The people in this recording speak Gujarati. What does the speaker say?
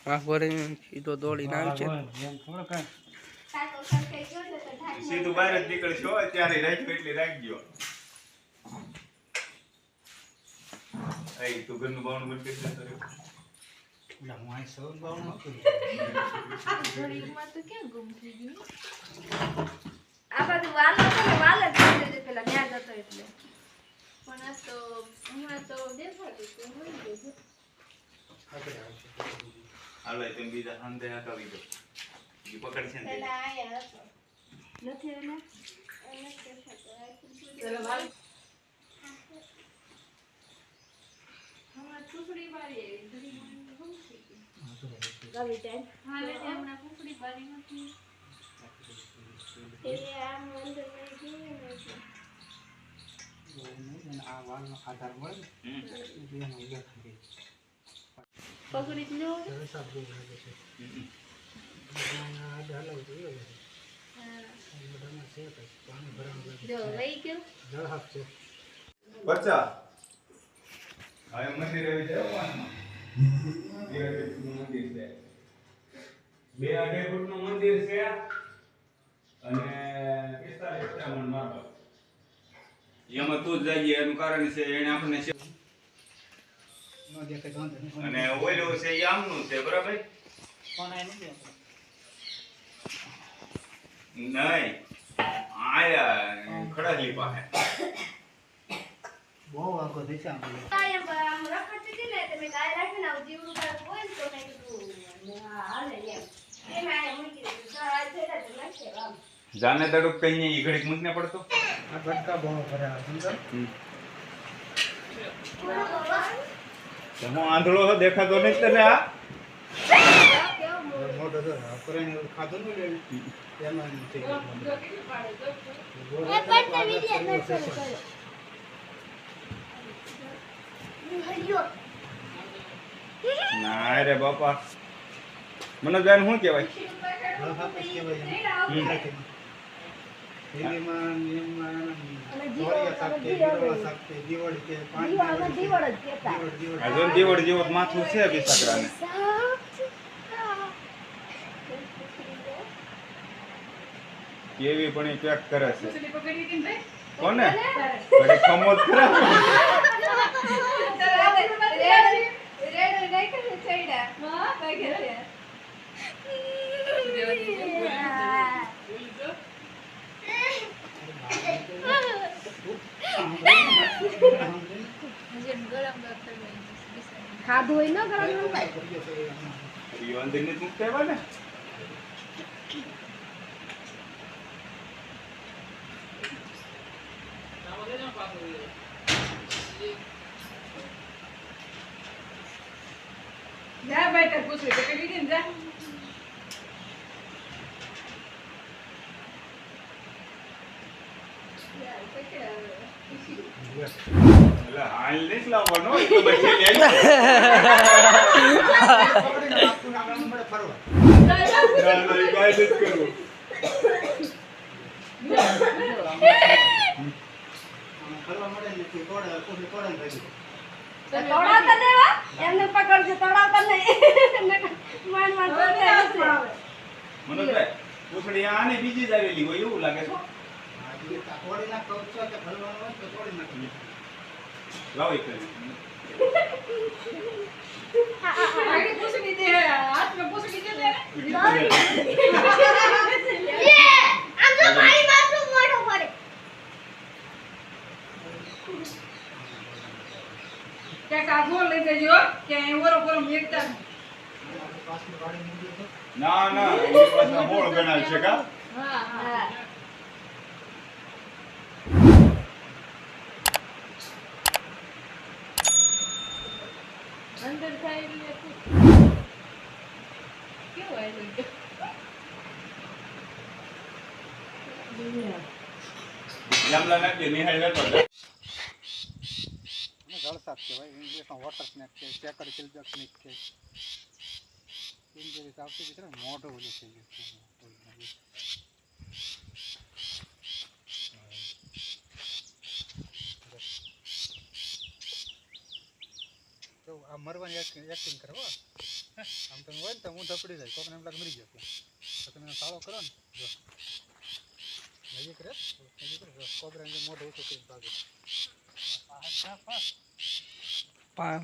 આંખ ભરીને સીધો દોડીને આવી છે. સીધું બહાર જ નીકળશો ત્યારે રાખ્યો એટલે રાખજો. તું ઘરનું બાવણું બંધ કરી દે. આ બધું વાલો છે ને વાલ જ કરી દેજે પેલા ન્યા જતો એટલે પણ આ તો હમણાં તો દેખાડું તો મળી ગયું. હાલો તમે બીજા હાંધે હટાવી દો. ઈ પકડશે ને પેલા આયા હતો નથી એને એને પેલા વાલ હમણાં કુકડી બારી આવી ઘડી મને બહુ થઈ ગઈ ગવી ટાઈમ હા લે હમણાં કુકડી બારી નથી એ આમ અંદર નહીં ગયું આ વાળનો આધાર મળે એનો ઈગા થઈ પકડી જ લો રસા બહુ લાગે છે આ ડાલો જોઈએ હા મોઢામાં છે પાણી ભરાવું જો વઈ ગયો જળ હાફ છે બચ્ચા હવે મંદિર આવી જાય મંદિર છે 2.5 ફૂટનું મંદિર છે અને 45 મણ માર્બલ એમાં તું જ જઈએ એનું કારણ છે એને આપણને અને ઓઈલું છે એ આમનું છે બરાબર નહીં આયા ખડાલી પાસે બહુ આગો દિશા આમ રખડતી હતી ને તમે ગાય રાખીને આવ જીવડું કાળ કોઈ તો નહીં કીધું હાલે એમ એમાં આયા મૂકી દીધું તો આ થેડા તો નાખે આમ જાને દડુક કઈ ઈ ઘડીક મૂકને પડતો આ ગટકા બહુ ભર્યા સમજો તમે આંધળો છો દેખાતો નહીં તને આ મોટો તો કરીને ખાધું ને એમાં થઈ ના રે બાપા મને જાન શું કહેવાય દીવડ જેવો માથું છે બિસાકરાને કેવી પણ પેક કરે છે કોને ઘડી ખમોદ કરે ખાધું હોય ન ગરમ ઈ અંદર ને મૂકતા આવ્યા ને જા બેટા પૂછે તો કરી દે ને જા એટલે હાલ નહીં લાવવાનો એ તો બચે લે ગાય જ કરું તોડાવતા દેવા એમને પકડજો તોડાવતા નહીં માન માન મનોજભાઈ પૂછડી આને બીજી જ આવેલી હોય એવું લાગે છે લાવો એક આગે પૂછડી દે હાથ में પૂછડી દે આમ તો મારી માથું મોઢો પડે કે કાગો લઈ જજો કે ઓરો ઓરો મેકતા ના ના એ પાછા મોળ ગણાય છે કા હા હા અંદર થાય એટલે કેવું આવ્યું જામલા નાખી નિહાળ લેતો જળસાપ કહેવાય ઇંગ્લિશમાં વોટર સ્નેક છે ચેકર કિલબેક સ્નેક છે ઇન્જરી આવતી દીકરા મોટો ઓલું થઈ ગયું તો આ મરવાની એક્ટિંગ કરો આમ તમે હોય હું ધપડી જાય કોકને એમ લાગે મરી ગયો ત્યાં તો તમે એનો તાળો કરો ને જો નજીક રહે કોબરાને મોઢું ઊંચું કરીને ભાગે પા